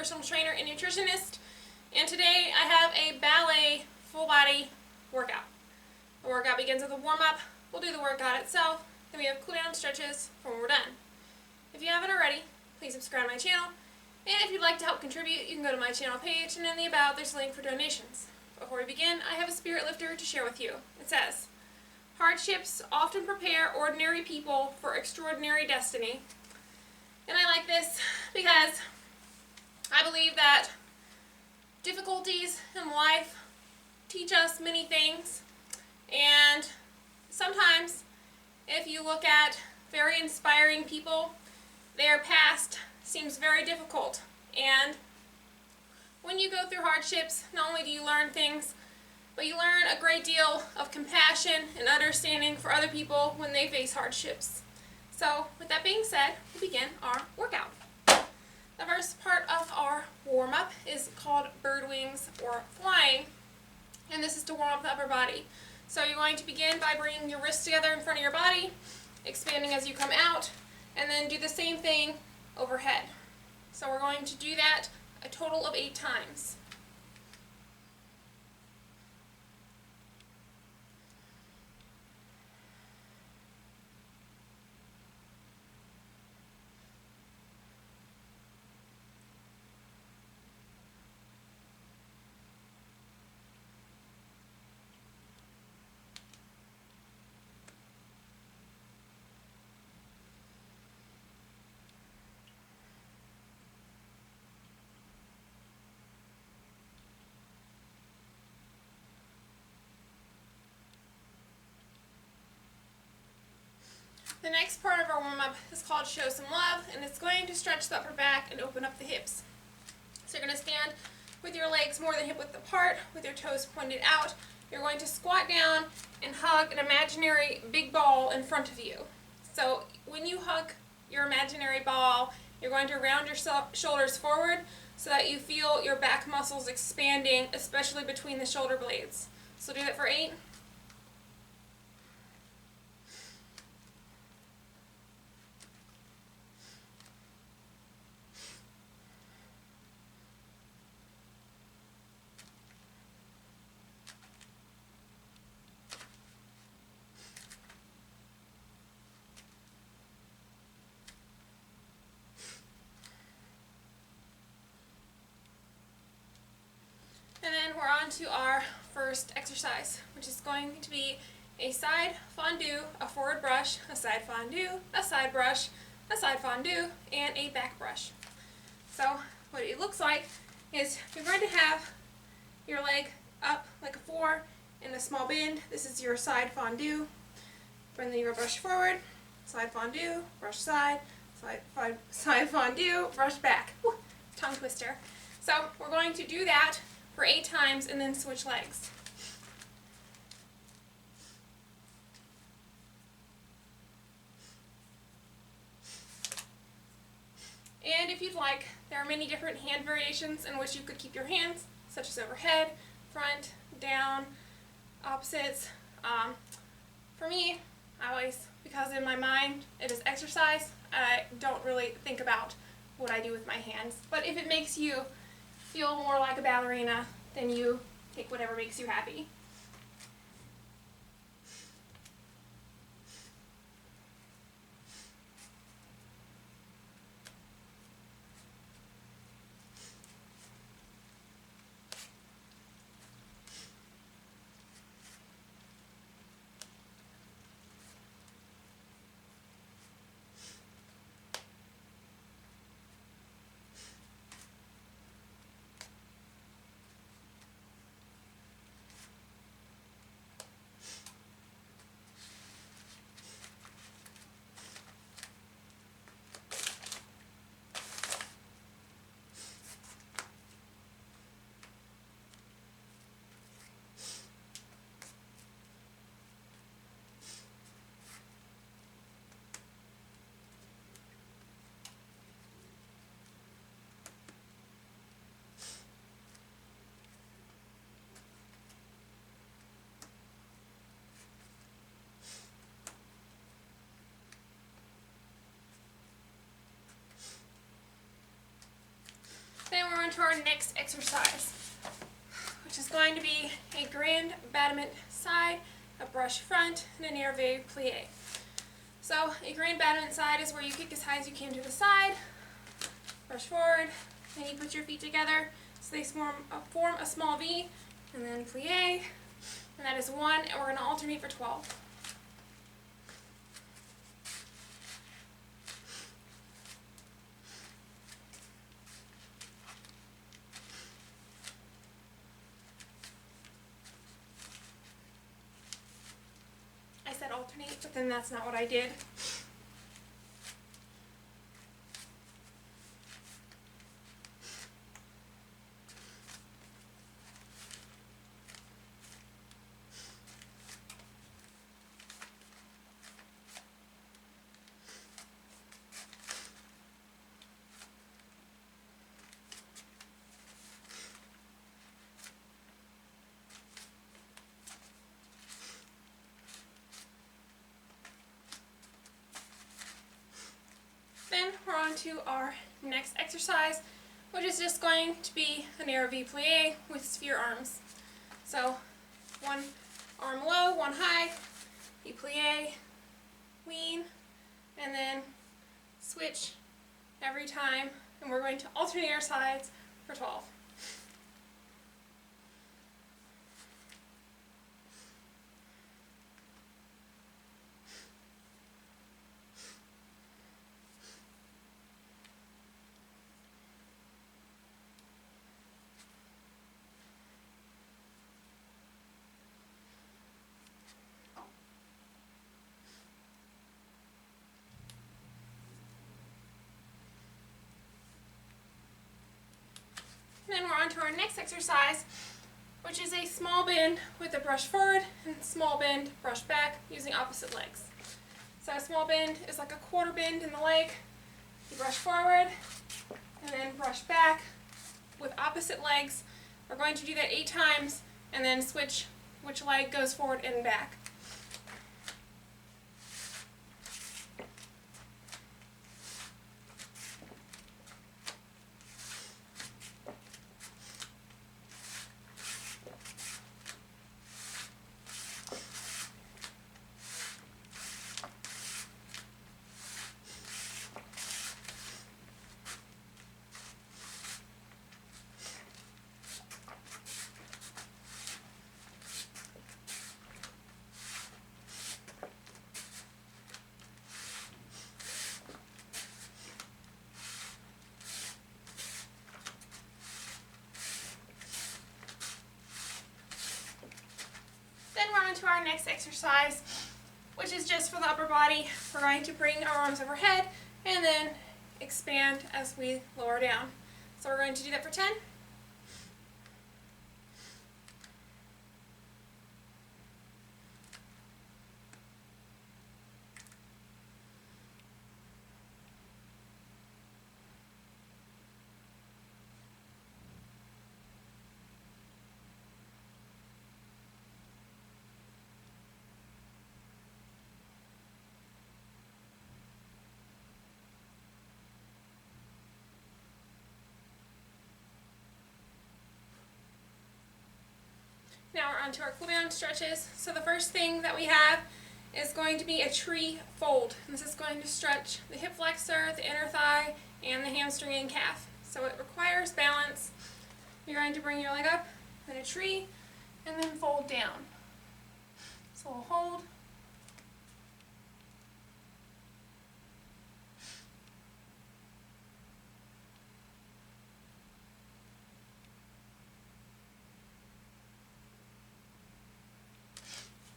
personal trainer and nutritionist, and today I have a ballet full body workout. The workout begins with a warm-up. We'll do the workout itself, then we have cool-down stretches for when we're done. If you haven't already, please subscribe to my channel, and if you'd like to help contribute, you can go to my channel page, and in the About there's a link for donations. Before we begin, I have a spirit lifter to share with you. It says, "Hardships often prepare ordinary people for extraordinary destiny." And I like this because I believe that difficulties in life teach us many things, and sometimes if you look at very inspiring people, their past seems very difficult, and when you go through hardships, not only do you learn things, but you learn a great deal of compassion and understanding for other people when they face hardships. So with that being said, we begin our workout. The first part of our warm-up is called bird wings or flying, and this is to warm up the upper body. So you're going to begin by bringing your wrists together in front of your body, expanding as you come out, and then do the same thing overhead. So we're going to do that a total of 8 times. The next part of our warm-up is called Show Some Love, and it's going to stretch the upper back and open up the hips. So you're going to stand with your legs more than hip width apart, with your toes pointed out. You're going to squat down and hug an imaginary big ball in front of you. So when you hug your imaginary ball, you're going to round your shoulders forward so that you feel your back muscles expanding, especially between the shoulder blades. So do that for 8. And then we're on to our first exercise, which is going to be a side fondue, a forward brush, a side fondue, a side brush, a side fondue, and a back brush. So what it looks like is you're going to have your leg up like a 4 in a small bend. This is your side fondue. Bring your brush forward, side fondue, brush side, side fondue, brush back. Whew, tongue twister. So we're going to do that for 8 times and then switch legs. And if you'd like, there are many different hand variations in which you could keep your hands, such as overhead, front, down, opposites. For me, I always, because in my mind it is exercise, I don't really think about what I do with my hands. But if it makes you feel more like a ballerina, then you take whatever makes you happy. on to our next exercise, which is going to be a grand battement side, a brush front, and a nerveux plie. So a grand battement side is where you kick as high as you can to the side, brush forward, and you put your feet together so they form a small V, and then plie, and that is 1, and we're going to alternate for 12. I said alternate, but then that's not what I did. Then we're on to our next exercise, which is just going to be a nerveux plie with sphere arms. So 1 arm low, 1 high, you plie, lean, and then switch every time, and we're going to alternate our sides for 12. Then we're on to our next exercise, which is a small bend with a brush forward and small bend, brush back, using opposite legs. So a small bend is like a quarter bend in the leg. You brush forward and then brush back with opposite legs. We're going to do that 8 times and then switch which leg goes forward and back. To our next exercise, which is just for the upper body. We're going to bring our arms overhead and then expand as we lower down. So we're going to do that for 10. Now we're on to our cool down stretches. So the first thing that we have is going to be a tree fold. And this is going to stretch the hip flexor, the inner thigh, and the hamstring and calf. So it requires balance. You're going to bring your leg up in a tree and then fold down. So we'll hold.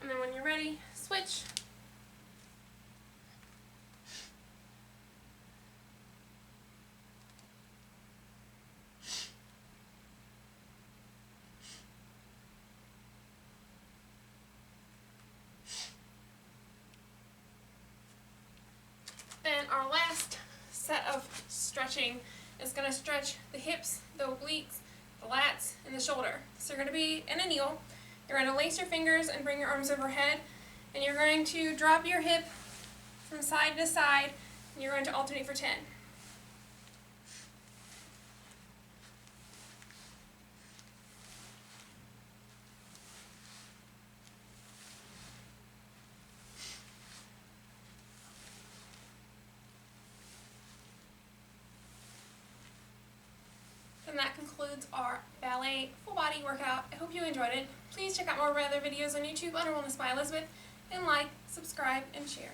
And then when you're ready, switch. Then our last set of stretching is going to stretch the hips, the obliques, the lats, and the shoulder. So you're going to be in a kneel. You're going to lace your fingers and bring your arms overhead, and you're going to drop your hip from side to side, and you're going to alternate for 10. concludes our ballet full body workout. I hope you enjoyed it. Please check out more of my other videos on YouTube under Wellness by Elizabeth, and like, subscribe, and share.